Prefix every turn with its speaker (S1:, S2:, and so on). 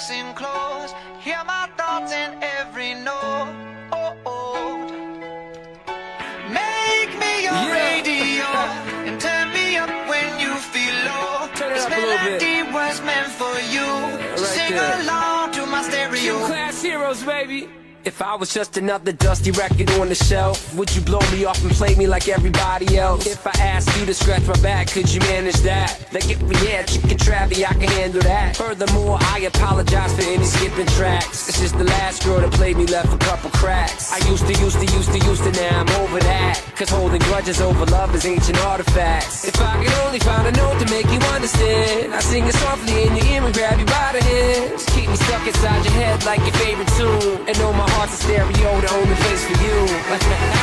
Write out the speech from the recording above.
S1: listen close, hear my thoughts in every note. Make me your radio and turn me up when you feel low. This melody was meant for you. Sing along to my stereo.
S2: Class heroes, baby. If I was just another dusty record on the shelf, would you blow me off and play me like everybody else? If I asked you to scratch my back, could you manage that? Like if we had chicken travy, I can handle that. Furthermore, I apologize for any skipping tracks. This is the last girl that played me, left a couple cracks. I used to, now I'm over that. Cause holding grudges over love is ancient artifacts. If I could only find a note to make you understand, I sing it softly in your ear and grab you by the hands. Keep me stuck inside your head like your favorite tune, and know my heart's a stereo, the only place for you.